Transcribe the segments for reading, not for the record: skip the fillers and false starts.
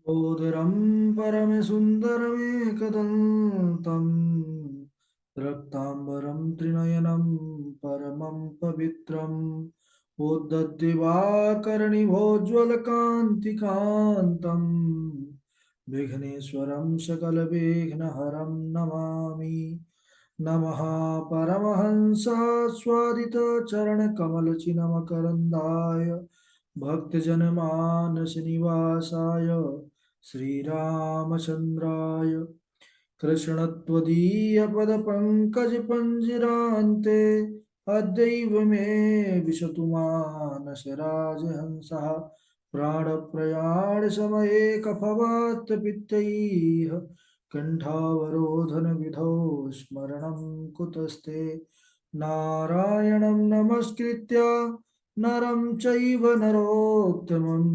उदरं परमसुन्दरमेकदन्तं रक्ताम्बरं त्रिनयनं परमं पवित्रम् उद्धद्दिवाकर्णिभोज्ज्वलकान्तिकान्तं विघ्नेश्वरं सकलविघ्नहरं नमामि। नमः परमहंस स्वादितचरणकमलचिन्मकरन्दाय भक्तजनमानस निवासाय श्रीरामचन्द्राय कृष्णत्वदीयपदपङ्कजपञ्जरान्ते अद्यैव मे विशतु मानसराजहंसः प्राणप्रयाणसमये कफवातपित्तैः कण्ठावरोधनविधौ स्मरणं कुतस्ते। नारायणं नमस्कृत्य नरं चैव नरोत्तमं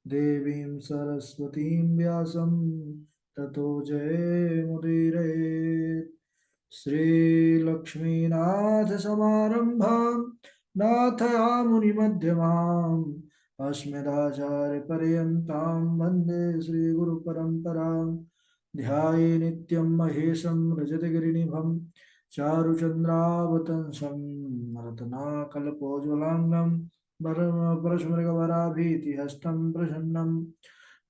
देवीं सरस्वतीं व्यासं ततो जयमुदीरयेत्। श्रीलक्ष्मीनाथसमारम्भां नाथयामुनिमध्यमाम् अस्मदाचार्यपर्यन्तां वन्दे श्रीगुरुपरम्पराम्। ध्याये नित्यं महेशं रजतगिरिनिभं चारुचन्द्रावतंसं रत्नाकल्पोज्ज्वलाङ्गं परस्मृगवराभीतिहस्तं प्रसन्नं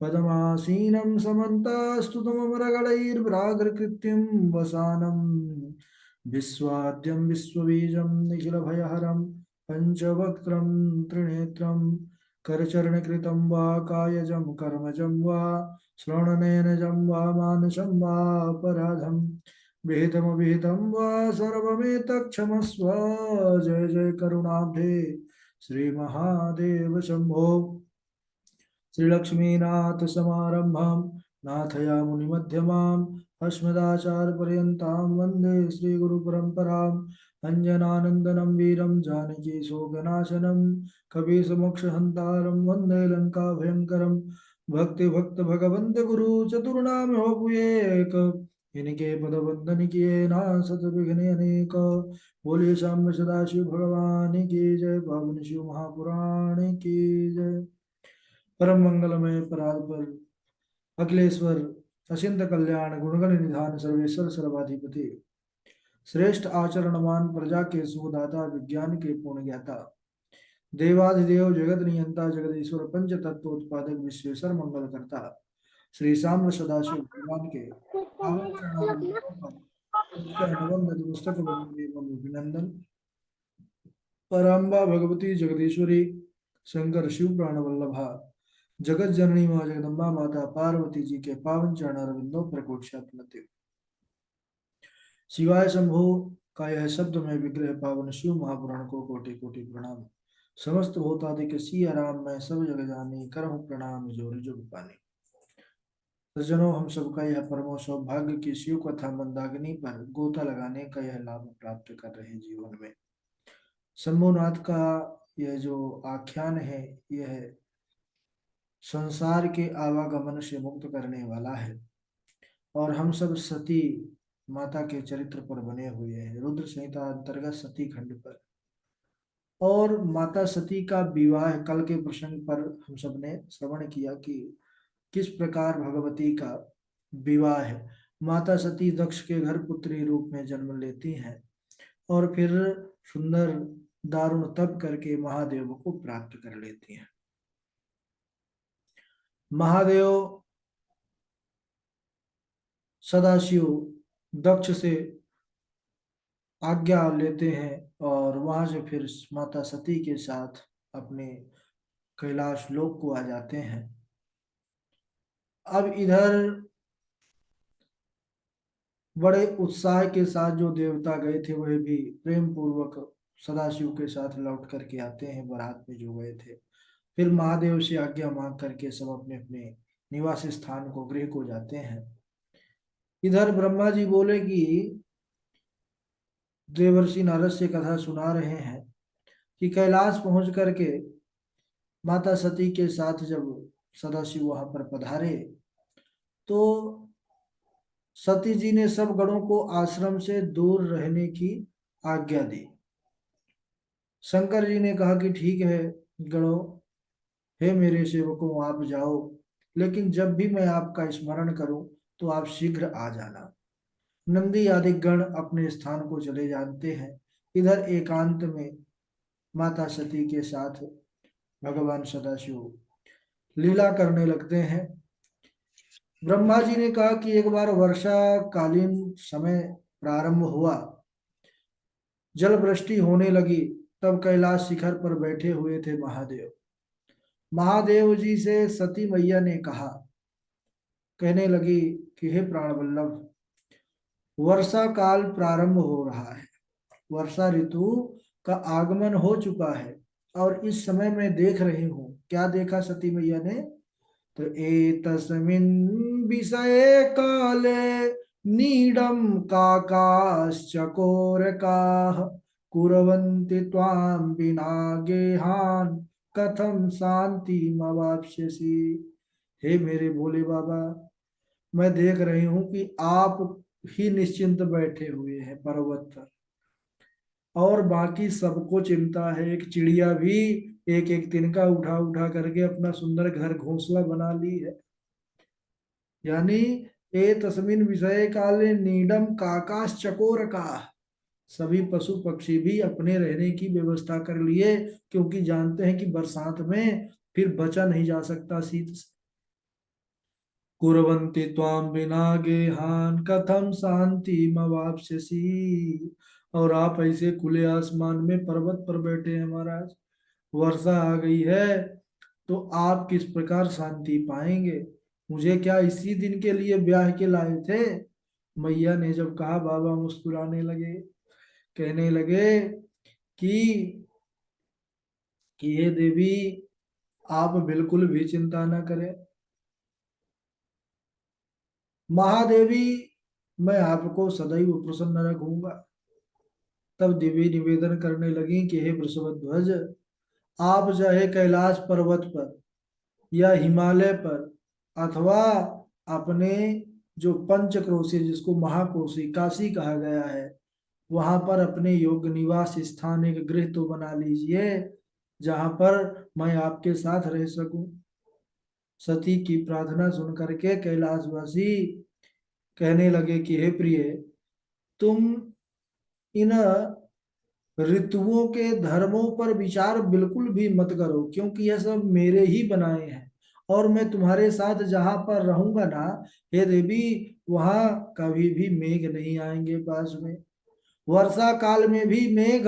पदमासीनं समन्तास्तुतमरगणैर्भ्रातृकृत्यं वसानं विश्वाद्यं विश्वबीजं निखिलभयहरं पञ्चवक्त्रं त्रिनेत्रं करचरणकृतं वा कायजं कर्मजं वा श्रवणनयनजं वा मानसं वा अपराधं विहितमविहितं वा सर्वमेतत्क्षमस्व। जय जय करुणाब्धे श्रीमहादेव शम्भो। श्रीलक्ष्मीनाथ समारंभां नाथयामुनिमध्यमाम् अस्मदाचार्यपर्यन्तां वन्दे श्रीगुरुपरम्पराम्। अञ्जनानन्दनं वीरं जानकी शोकनाशनं कपीशमोक्षहन्तारं वन्दे लङ्काभयङ्करं भक्ति भगवन्त गुरु चतुर्नाम हो एक इनके पद बंदन किए ना सत विघ्न अनेक। बोलिए शाम सदाशिव भगवान की जय। पावन शिव महापुराण की जय। परम मंगलमय परात्पर अखिलेश्वर अचिंत कल्याण गुणगण निधान सर्वेश्वर सर्वाधिपति श्रेष्ठ आचरणवान प्रजा के सुखदाता विज्ञान के पूर्ण ज्ञाता देवाधिदेव जगत नियंता जगदीश्वर पंच तत्व उत्पादक विश्वेश्वर मंगल करता श्री शाम सदाशिव भगवान के पावन चरणारविंदों पर पुष्प नवन नतमस्तक वंदन एवं अभिनंदन। पराम्बा भगवती जगदीश्वरी शंकर शिव प्राण वल्लभा जगत जननी माँ जगदम्बा माता पार्वती जी के पावन चरणारविंदों पर कोटि शिवाय शंभो का यह शब्द में विग्रह पावन शिव महापुराण को कोटि कोटि प्रणाम। समस्त भूतादिक सिया राम मैं सब जग जानी करहूँ प्रणाम जोर जुग पानी। सज्जनों, हम सबका यह परम सौभाग्य की शिव कथा मंदाकिनी पर गोता लगाने का यह लाभ प्राप्त कर रहे हैं जीवन में। शंभुनाथ का यह जो आख्यान है, यह संसार के आवागमन से मुक्त करने वाला है और हम सब सती माता के चरित्र पर बने हुए हैं। रुद्र संहिता अंतर्गत सती खंड पर और माता सती का विवाह कल के प्रसंग पर हम सब ने श्रवण किया कि किस प्रकार भगवती का विवाह है। माता सती दक्ष के घर पुत्री रूप में जन्म लेती हैं और फिर सुंदर दारुण तप करके महादेव को प्राप्त कर लेती हैं। महादेव सदाशिव दक्ष से आज्ञा लेते हैं और वहां से फिर माता सती के साथ अपने कैलाश लोक को आ जाते हैं। अब इधर बड़े उत्साह के साथ जो देवता गए थे वह भी प्रेम पूर्वक सदाशिव के साथ लौट करके आते हैं, बारात में जो गए थे। फिर महादेव से आज्ञा मांग करके सब अपने अपने निवास स्थान को गृह को जाते हैं। इधर ब्रह्मा जी बोले कि देवर्षि नारद से कथा सुना रहे हैं कि कैलाश पहुंच करके माता सती के साथ जब सदाशिव वहां पर पधारे तो सती जी ने सब गणों को आश्रम से दूर रहने की आज्ञा दी। शंकर जी ने कहा कि ठीक है गणों, हे मेरे सेवकों आप जाओ, लेकिन जब भी मैं आपका स्मरण करूं तो आप शीघ्र आ जाना। नंदी आदि गण अपने स्थान को चले जाते हैं। इधर एकांत में माता सती के साथ भगवान सदाशिव लीला करने लगते हैं। ब्रह्मा जी ने कहा कि एक बार वर्षा कालीन समय प्रारंभ हुआ, जल वृष्टि होने लगी। तब कैलाश शिखर पर बैठे हुए थे महादेव। महादेव जी से सती मैया ने कहा, कहने लगी कि हे प्राण वल्लभ, वर्षा काल प्रारंभ हो रहा है, वर्षा ऋतु का आगमन हो चुका है। और इस समय मैं देख रही हूँ, क्या देखा सती मैया ने, तो एतस्मिन् विषये काले नीडं काकाश्चकोरकाः कुर्वन्ति त्वां विना गेहान् कथं शान्तिमवाप्स्यसि। हे मेरे भोले बाबा, मैं देख रही हूँ कि आप ही निश्चिंत बैठे हुए हैं पर्वत पर, और बाकी सबको चिंता है। एक चिड़िया भी एक एक तिनका उठा उठा करके अपना सुंदर घर घोंसला बना ली है। यानी ए तस्मिन विषय काले नीडम काकाश चकोर का, सभी पशु पक्षी भी अपने रहने की व्यवस्था कर लिए, क्योंकि जानते हैं कि बरसात में फिर बचा नहीं जा सकता शीत से। कुर्वन्ति त्वां विना गेहान कथम शांति मवाप्स्यसि। और आप ऐसे खुले आसमान में पर्वत पर बैठे हैं महाराज, वर्षा आ गई है, तो आप किस प्रकार शांति पाएंगे। मुझे क्या इसी दिन के लिए ब्याह के लाए थे। मैया ने जब कहा, बाबा मुस्कुराने लगे, कहने लगे कि ये देवी, आप बिल्कुल भी चिंता न करें। महादेवी, मैं आपको सदैव प्रसन्न रखूंगा। तब देवी निवेदन करने लगी कि हे वृषभध्वज, आप चाहे कैलाश पर्वत पर या हिमालय पर, अथवा अपने जो पंचक्रोशी, जिसको महाकोशी काशी कहा गया है, वहां पर अपने योग निवास स्थान एक गृह तो बना लीजिए, जहां पर मैं आपके साथ रह सकूं। सती की प्रार्थना सुन करके कैलाशवासी कहने लगे कि हे प्रिय, तुम इन ऋतुओं के धर्मों पर विचार बिल्कुल भी मत करो, क्योंकि यह सब मेरे ही बनाए हैं। और मैं तुम्हारे साथ जहां पर रहूंगा ना, हे देवी, वहां कभी भी मेघ नहीं आएंगे पास में। वर्षा काल में भी मेघ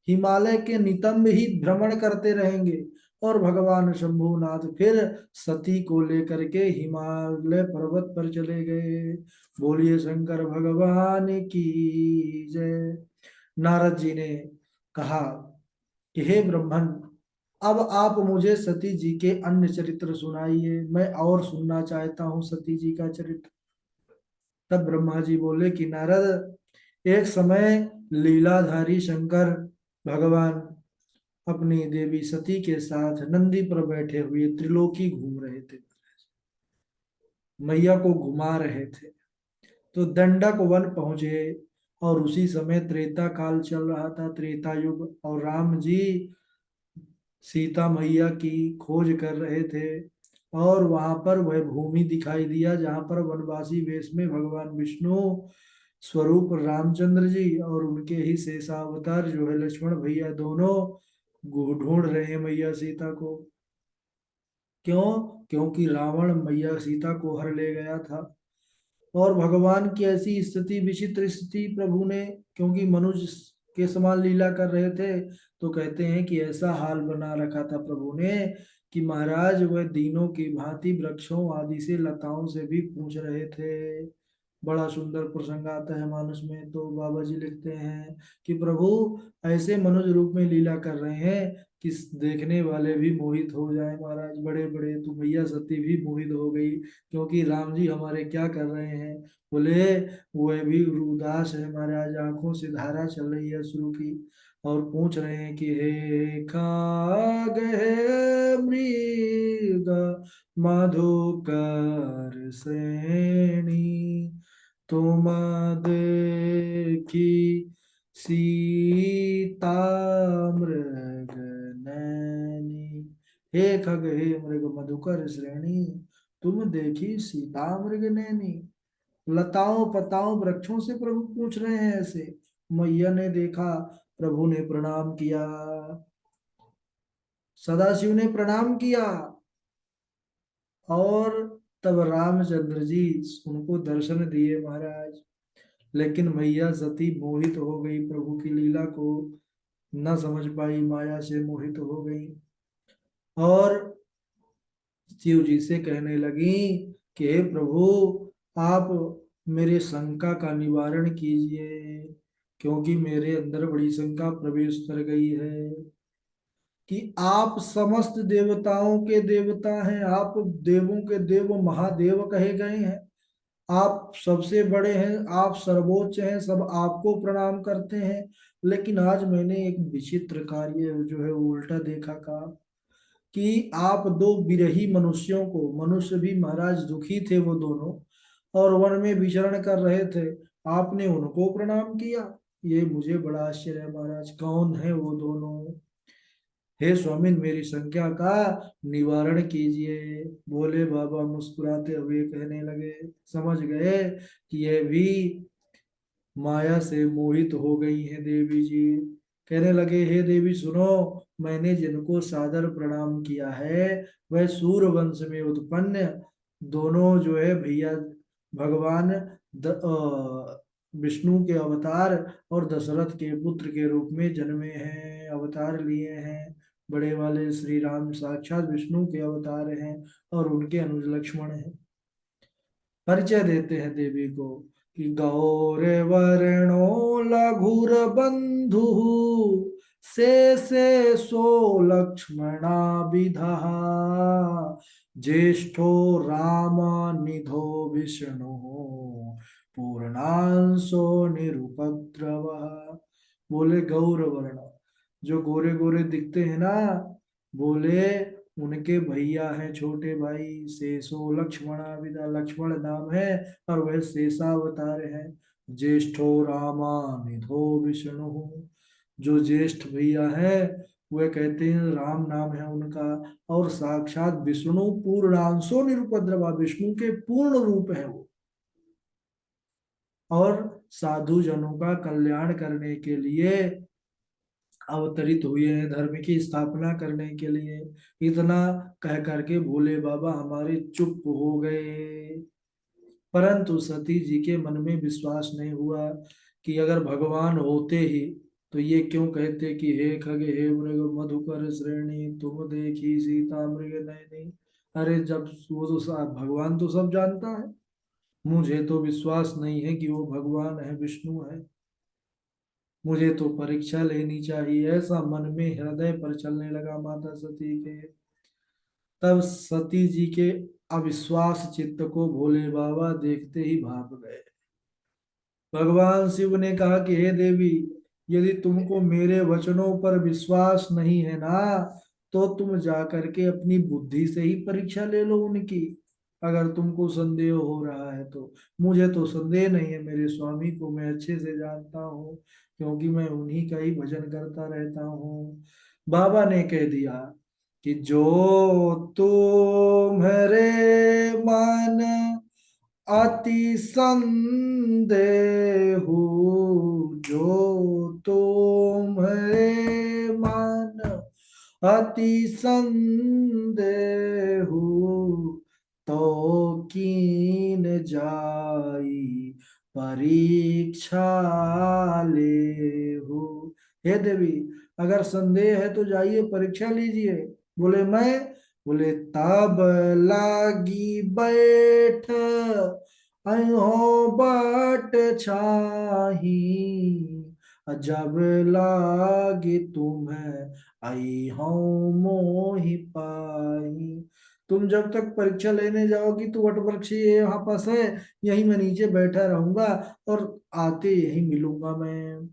हिमालय के नितंब ही भ्रमण करते रहेंगे। और भगवान शंभुनाथ फिर सती को लेकर के हिमालय पर्वत पर चले गए। बोलिए शंकर भगवान की जय। नारद जी ने कहा कि हे ब्रह्मन, अब आप मुझे सती जी के अन्य चरित्र सुनाइए, मैं और सुनना चाहता हूँ सती जी का चरित्र। तब ब्रह्मा जी बोले कि नारद, एक समय लीलाधारी शंकर भगवान अपनी देवी सती के साथ नंदी पर बैठे हुए त्रिलोकी घूम रहे थे, मैया को घुमा रहे थे। तो दंडक वन पहुंचे, और उसी समय त्रेता काल चल रहा था, त्रेता युग, और राम जी सीता मैया की खोज कर रहे थे। और वहां पर वह भूमि दिखाई दिया जहां पर वनवासी वेश में भगवान विष्णु स्वरूप रामचंद्र जी और उनके ही शेषावतार जो है लक्ष्मण भैया, दोनों ढूंढ रहे हैं मैया सीता को। क्यों? क्योंकि रावण मैया सीता को हर ले गया था। और भगवान की ऐसी स्थिति, विचित्र स्थिति प्रभु ने, क्योंकि मनुष्य के समान लीला कर रहे थे, तो कहते हैं कि ऐसा हाल बना रखा था प्रभु ने कि महाराज वह दीनों की भांति वृक्षों आदि से, लताओं से भी पूछ रहे थे। बड़ा सुंदर प्रसंग आता है मानस में। तो बाबा जी लिखते हैं कि प्रभु ऐसे मनुष्य रूप में लीला कर रहे हैं कि देखने वाले भी मोहित हो जाए महाराज। बड़े बड़े तो मैया सती भी मोहित हो गई, क्योंकि राम जी हमारे क्या कर रहे हैं। बोले वह भी उदास है महाराज, आंखों से धारा चल रही है अश्रु की, और पूछ रहे हैं कि हे खाग हे मृग मधुकर श्रेणी, तुम देखी सीता मृग नैनी। हे खग हे मृग मधुकर श्रेणी, तुम देखी सीता मृग नैनी। लताओं पताओं वृक्षों से प्रभु पूछ रहे हैं ऐसे। मैया ने देखा, प्रभु ने प्रणाम किया, सदाशिव ने प्रणाम किया। और तब रामचंद्र जी उनको दर्शन दिए महाराज। लेकिन मैया सती मोहित हो गई, प्रभु की लीला को न समझ पाई, माया से मोहित हो गई। और शिव जी से कहने लगी कि हे प्रभु, आप मेरे शंका का निवारण कीजिए, क्योंकि मेरे अंदर बड़ी शंका प्रवेश कर गई है कि आप समस्त देवताओं के देवता हैं, आप देवों के देव महादेव कहे गए हैं, आप सबसे बड़े हैं, आप सर्वोच्च हैं, सब आपको प्रणाम करते हैं। लेकिन आज मैंने एक विचित्र कार्य जो है वो उल्टा देखा का, कि आप दो बिरही मनुष्यों को, मनुष्य भी महाराज दुखी थे वो दोनों, और वन में विचरण कर रहे थे, आपने उनको प्रणाम किया। ये मुझे बड़ा आश्चर्य है महाराज, कौन है वो दोनों? हे स्वामी, मेरी शंका का निवारण कीजिए। बोले बाबा मुस्कुराते हुए कहने लगे, समझ गए कि यह भी माया से मोहित हो गई है देवी जी। कहने लगे, हे देवी सुनो, मैंने जिनको सादर प्रणाम किया है वह सूर्य वंश में उत्पन्न दोनों जो है भैया भगवान विष्णु के अवतार और दशरथ के पुत्र के रूप में जन्मे हैं, अवतार लिए हैं। बड़े वाले श्री राम साक्षात विष्णु के अवतार हैं और उनके अनुज लक्ष्मण हैं। परिचय देते हैं देवी को कि गौर वर्णो लघुर बंधु से सो लक्ष्मणा विधा ज्येष्ठो राम निधो विष्णु पूर्णांशो निरुपद्रव। बोले गौर वर्ण, जो गोरे गोरे दिखते हैं ना, बोले उनके भैया हैं छोटे भाई शेषो लक्ष्मणा विदा, लक्ष्मण नाम है और वह शेषावतार है। ज्येष्ठो रामा निधो विष्णु, जो ज्येष्ठ भैया है वह कहते हैं राम नाम है उनका, और साक्षात विष्णु पूर्णांशो निरुपद्रवा, विष्णु के पूर्ण रूप है वो, और साधु जनों का कल्याण करने के लिए अवतरित हुए हैं, धर्म की स्थापना करने के लिए। इतना कह करके भोले बाबा हमारे चुप हो गए। परंतु सती जी के मन में विश्वास नहीं हुआ कि अगर भगवान होते ही तो ये क्यों कहते कि हे खगे हे मृग मधुकर श्रेणी तुम देखी सीता मृग नयनी। अरे जब वो तो भगवान तो सब जानता है, मुझे तो विश्वास नहीं है कि वो भगवान है, विष्णु है। मुझे तो परीक्षा लेनी चाहिए, ऐसा मन में हृदय पर चलने लगा माता सती के। तब सती जी के अविश्वास चित्त को भोले बाबा देखते ही भाग गए। भगवान शिव ने कहा कि हे देवी, यदि तुमको मेरे वचनों पर विश्वास नहीं है ना, तो तुम जा करके अपनी बुद्धि से ही परीक्षा ले लो उनकी, अगर तुमको संदेह हो रहा है तो। मुझे तो संदेह नहीं है, मेरे स्वामी को मैं अच्छे से जानता हूँ, क्योंकि मैं उन्हीं का ही भजन करता रहता हूँ। बाबा ने कह दिया कि जो तुम्हारे मन अति संदेह, जो तुम्हारे मन अति संदेह, तो कीन जाई परीक्षा ले हो। हे देवी, अगर संदेह है तो जाइए परीक्षा लीजिए। बोले मैं, बोले तब लागी बैठ अहो बाट छाही, जब लागे तुम्हें आई हो मोहि पाई। तुम जब तक परीक्षा लेने जाओगी तो वट वृक्ष ये यहाँ पास है, यहीं मैं नीचे बैठा रहूंगा और आते यहीं मिलूंगा मैं।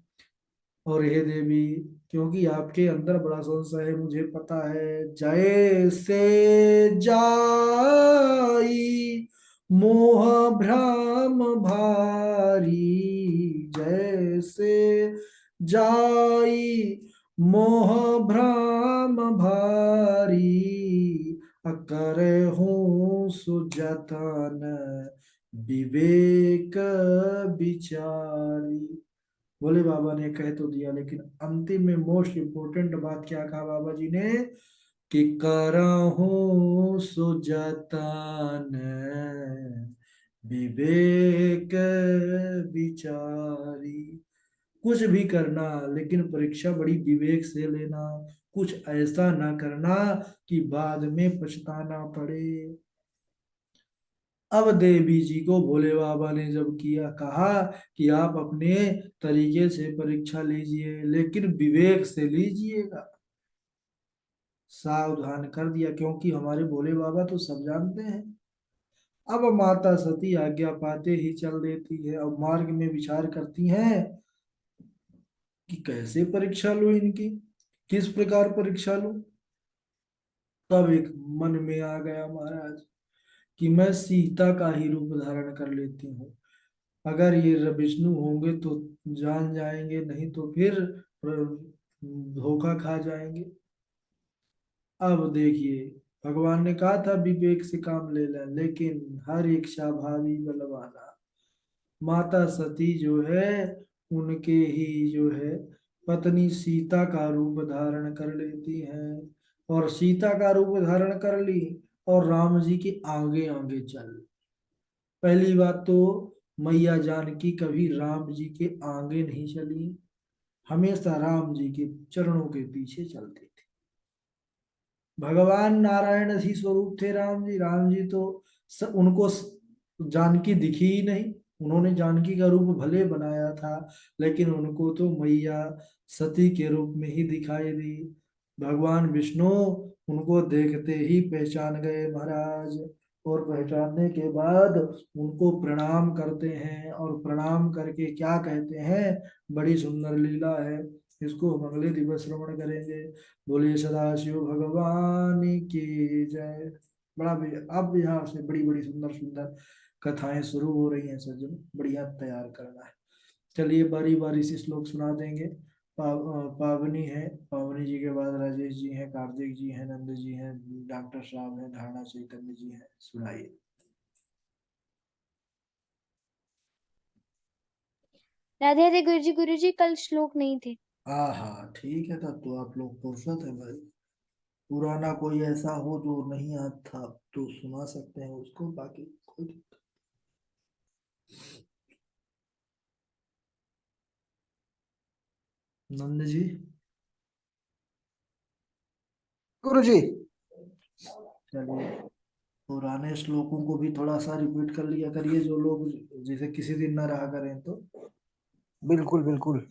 और हे देवी, क्योंकि आपके अंदर बड़ा संशय है मुझे पता है, जैसे जाई मोह भ्रम भारी, जैसे जाई मोह भ्रम भारी, अकरहूँ सुजतन विवेक विचारी। भोले बाबा ने कह तो दिया, लेकिन अंतिम में मोस्ट इम्पोर्टेंट बात क्या कहा बाबा जी ने, कि करहूँ सुजतन विवेक विचारी। कुछ भी करना, लेकिन परीक्षा बड़ी विवेक से लेना। कुछ ऐसा ना करना कि बाद में पछताना पड़े। अब देवी जी को भोले बाबा ने जब किया कहा कि आप अपने तरीके से परीक्षा लीजिए, लेकिन विवेक से लीजिएगा, सावधान कर दिया, क्योंकि हमारे भोले बाबा तो सब जानते हैं। अब माता सती आज्ञा पाते ही चल देती है। अब मार्ग में विचार करती हैं कि कैसे परीक्षा लूं इनकी, किस प्रकार परीक्षा लूं। तब एक मन में आ गया महाराज कि मैं सीता का ही रूप धारण कर लेती हूँ। अगर ये विष्णु होंगे तो जान जाएंगे, नहीं तो फिर धोखा खा जाएंगे। अब देखिए, भगवान ने कहा था विवेक से काम ले लें, लेकिन हर इच्छा भावी बलवाना। माता सती जो है, उनके ही जो है पत्नी सीता का रूप धारण कर लेती हैं, और सीता का रूप धारण कर ली और राम जी के आगे आगे चल। पहली बात तो, मैया जानकी कभी राम जी के आगे नहीं चली, हमेशा राम जी के चरणों के पीछे चलती थी। भगवान नारायण ही स्वरूप थे राम जी। राम जी तो उनको जानकी दिखी ही नहीं। उन्होंने जानकी का रूप भले बनाया था, लेकिन उनको तो मैया सती के रूप में ही दिखाई दी। भगवान विष्णु उनको देखते ही पहचान गए महाराज, और पहचानने के बाद उनको प्रणाम करते हैं, और प्रणाम करके क्या कहते हैं, बड़ी सुंदर लीला है, इसको हम अगले दिवस श्रवण करेंगे। बोलिए सदाशिव भगवान की जय। बड़ा भी अब यहाँ से बड़ी बड़ी सुंदर सुंदर कथाएं शुरू हो रही हैं सज्जन, बढ़िया तैयार करना है। चलिए बारी बारी से श्लोक सुना देंगे। पावनी है, पावनी जी के बाद राजेश जी हैं, कार्तिक जी हैं, नंद जी हैं, डॉक्टर साहब हैं, धारणा चैतन्य जी हैं, सुनाइए। राधे राधे गुरु जी कल श्लोक नहीं थे। हाँ हाँ ठीक है, तब तो आप लोग फुर्सत है भाई। पुराना कोई ऐसा हो जो नहीं याद था तो सुना सकते हैं उसको, बाकी कोई दिक्कत। नंद जी। गुरु जी। चलिए, पुराने श्लोकों को भी थोड़ा सा रिपीट कर लिया करिए, जो लोग जैसे किसी दिन ना रहा करें तो। बिल्कुल बिल्कुल।